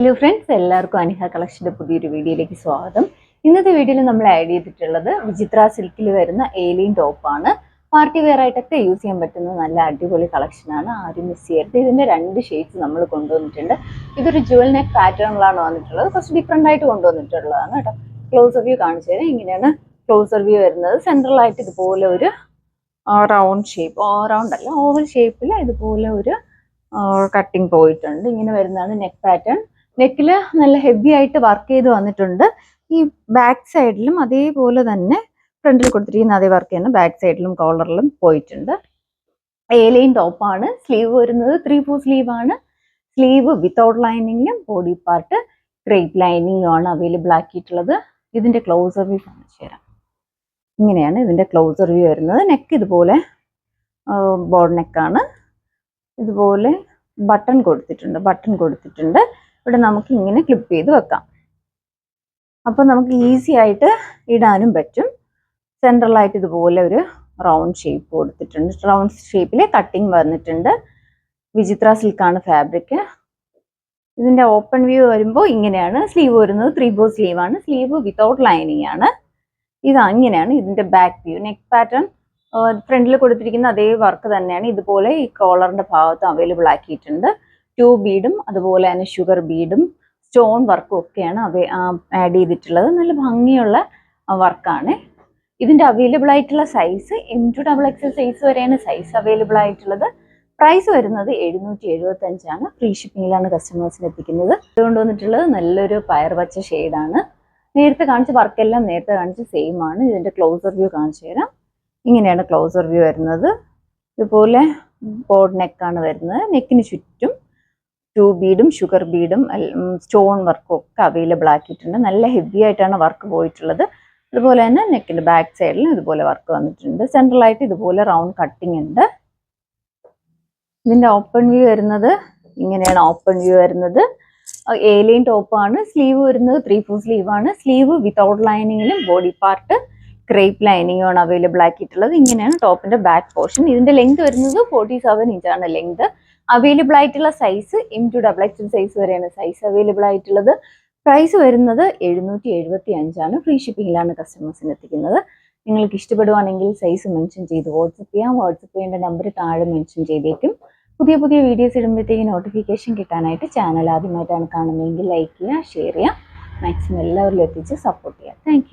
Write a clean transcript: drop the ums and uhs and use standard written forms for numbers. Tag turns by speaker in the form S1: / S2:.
S1: Hello friends, എല്ലാവർക്കും അനിഹ കളക്ഷൻ്റെ പുതിയൊരു വീഡിയോയിലേക്ക് സ്വാഗതം. ഇന്നത്തെ വീഡിയോയിൽ നമ്മൾ ആഡ് ചെയ്തിട്ടുള്ളത് വിചിത്ര സിൽക്കിൽ വരുന്ന ഏലിയൻ ടോപ്പാണ്. പാർട്ടി വെയർ ആയിട്ടൊക്കെ യൂസ് ചെയ്യാൻ പറ്റുന്ന നല്ല അടിപൊളി കളക്ഷനാണ്. ആരും മിസ് ചെയ്യരുത്. ഇതിൻ്റെ 2 ഷെയ്ഡ്സ് നമ്മൾ കൊണ്ടുവന്നിട്ടുണ്ട്. ഇതൊരു ജുവൽ നെക്ക് പാറ്റേണിലാണ് വന്നിട്ടുള്ളത്. കുറച്ച് ഡിഫറെൻ്റ് ആയിട്ട് കൊണ്ടുവന്നിട്ടുള്ളതാണ് കേട്ടോ. ക്ലോസർ വ്യൂ കാണിച്ചു തരാം. ഇങ്ങനെയാണ് ക്ലോസർ വ്യൂ വരുന്നത്. സെൻട്രലായിട്ട് ഇതുപോലെ ഒരു റൗണ്ട് ഷേപ്പ്, റൗണ്ട് അല്ല ഓവൽ ഷേപ്പിൽ ഇതുപോലെ ഒരു കട്ടിങ് പോയിട്ടുണ്ട്. ഇങ്ങനെ വരുന്നതാണ് നെക്ക് പാറ്റേൺ. നെക്കിൽ നല്ല ഹെവി ആയിട്ട് വർക്ക് ചെയ്ത് വന്നിട്ടുണ്ട്. ഈ ബാക്ക് സൈഡിലും അതേപോലെ തന്നെ ഫ്രണ്ടിൽ കൊടുത്തിരിക്കുന്ന അതേ വർക്ക് തന്നെ ബാക്ക് സൈഡിലും കോളറിലും പോയിട്ടുണ്ട്. ഏലിയൻ ടോപ്പാണ്. സ്ലീവ് വരുന്നത് 3/4 സ്ലീവ് ആണ്. സ്ലീവ് വിത്തൗട്ട് ലൈനിങ്ങിലും ബോഡി പാർട്ട് ക്രേപ്പ് ലൈനിങ്ങും ആണ് അവൈലബിൾ ആക്കിയിട്ടുള്ളത്. ഇതിന്റെ ക്ലോസർ വ്യൂ കാണിച്ചു തരാം. ഇങ്ങനെയാണ് ഇതിന്റെ ക്ലോസർ വ്യൂ വരുന്നത്. നെക്ക് ഇതുപോലെ ബോർഡ് നെക്കാണ്. ഇതുപോലെ ബട്ടൺ കൊടുത്തിട്ടുണ്ട്. ഇവിടെ നമുക്ക് ഇങ്ങനെ ക്ലിപ്പ് ചെയ്ത് വെക്കാം. അപ്പോൾ നമുക്ക് ഈസി ആയിട്ട് ഇടാനും പറ്റും. സെൻട്രലായിട്ട് ഇതുപോലെ ഒരു റൗണ്ട് ഷേപ്പ് കൊടുത്തിട്ടുണ്ട്. റൗണ്ട് ഷേപ്പിൽ കട്ടിങ് വന്നിട്ടുണ്ട്. വിചിത്ര സിൽക്കാണ് ഫാബ്രിക്. ഇതിന്റെ ഓപ്പൺ വ്യൂ വരുമ്പോൾ ഇങ്ങനെയാണ്. സ്ലീവ് വരുന്നത് 3/4 സ്ലീവ് ആണ്. സ്ലീവ് വിത്തൗട്ട് ലൈനിങ് ആണ്. ഇങ്ങനെയാണ് ഇതിന്റെ ബാക്ക് വ്യൂ. നെക്ക് പാറ്റേൺ ഫ്രണ്ടിൽ കൊടുത്തിരിക്കുന്ന അതേ വർക്ക് തന്നെയാണ്. ഇതുപോലെ ഈ കോളറിന്റെ ഭാഗത്ത് അവൈലബിൾ ആക്കിയിട്ടുണ്ട്. 2 ബീഡും അതുപോലെ തന്നെ ഷുഗർ ബീഡും സ്റ്റോൺ വർക്കും ഒക്കെയാണ് ആഡ് ചെയ്തിട്ടുള്ളത്. നല്ല ഭംഗിയുള്ള വർക്കാണ്. ഇതിന്റെ അവൈലബിൾ ആയിട്ടുള്ള size M to XXL size വരെയാണ് സൈസ് അവൈലബിൾ ആയിട്ടുള്ളത്. പ്രൈസ് വരുന്നത് 775 ആണ്. ഫ്രീ ഷിപ്പിംഗിലാണ് കസ്റ്റമേഴ്സിന് എത്തിക്കുന്നത്. കൊണ്ടുവന്നിട്ടുള്ളത് നല്ലൊരു പയർ പച്ച ഷെയ്ഡാണ്. നേരത്തെ കാണിച്ച വർക്കെല്ലാം നേരത്തെ കാണിച്ച സെയിം ആണ്. ഇതിന്റെ ക്ലോസർ വ്യൂ കാണിച്ചു തരാം. ഇങ്ങനെയാണ് ക്ലോസർ വ്യൂ വരുന്നത്. ഇതുപോലെ ബോർഡ് നെക്കാണ് വരുന്നത്. നെക്കിന് ചുറ്റും 2 ബീഡും ഷുഗർ ബീഡും സ്റ്റോൺ വർക്കും ഒക്കെ അവൈലബിൾ ആക്കിയിട്ടുണ്ട്. നല്ല ഹെവി ആയിട്ടാണ് വർക്ക് പോയിട്ടുള്ളത്. അതുപോലെ തന്നെ നെക്കിന്റെ ബാക്ക് സൈഡിൽ ഇതുപോലെ വർക്ക് വന്നിട്ടുണ്ട്. സെൻട്രലായിട്ട് ഇതുപോലെ റൗണ്ട് കട്ടിങ് ഉണ്ട്. ഇതിന്റെ ഓപ്പൺ വ്യൂ വരുന്നത് ഇങ്ങനെയാണ്. ഓപ്പൺ വ്യൂ വരുന്നത് ഏലിയൻ ടോപ്പാണ്. സ്ലീവ് വരുന്നത് 3/4 സ്ലീവ് ആണ്. സ്ലീവ് വിത്തൗട്ട് ലൈനിങ്ങിലും ബോഡി പാർട്ട് ക്രേപ്പ് ലൈനിങ്ങും ആണ് അവൈലബിൾ ആക്കിയിട്ടുള്ളത്. ഇങ്ങനെയാണ് ടോപ്പിന്റെ ബാക്ക് പോർഷൻ. ഇതിന്റെ ലെങ്ത് വരുന്നത് 47 ഇഞ്ചാണ് ലെങ്ത്. അവൈലബിൾ ആയിട്ടുള്ള size M to XXL size വരെയാണ് സൈസ് അവൈലബിൾ ആയിട്ടുള്ളത്. പ്രൈസ് വരുന്നത് 775 ആണ്. ഫ്രീ ഷിപ്പിംഗിലാണ് കസ്റ്റമേഴ്സിന് എത്തിക്കുന്നത്. നിങ്ങൾക്ക് ഇഷ്ടപ്പെടുവാണെങ്കിൽ സൈസ് മെൻഷൻ ചെയ്ത് വാട്സപ്പ് ചെയ്യാം. വാട്സപ്പ് ചെയ്യേണ്ട നമ്പർ താഴെ മെൻഷൻ ചെയ്തേക്കും. പുതിയ വീഡിയോസ് ഇടുമ്പോഴത്തേക്ക് നോട്ടിഫിക്കേഷൻ കിട്ടാനായിട്ട് ചാനൽ ആദ്യമായിട്ടാണ് കാണുന്നതെങ്കിൽ ലൈക്ക് ചെയ്യുക, ഷെയർ ചെയ്യുക, മാക്സിമം എല്ലാവരിലും എത്തിച്ച് സപ്പോർട്ട് ചെയ്യുക. Thank you.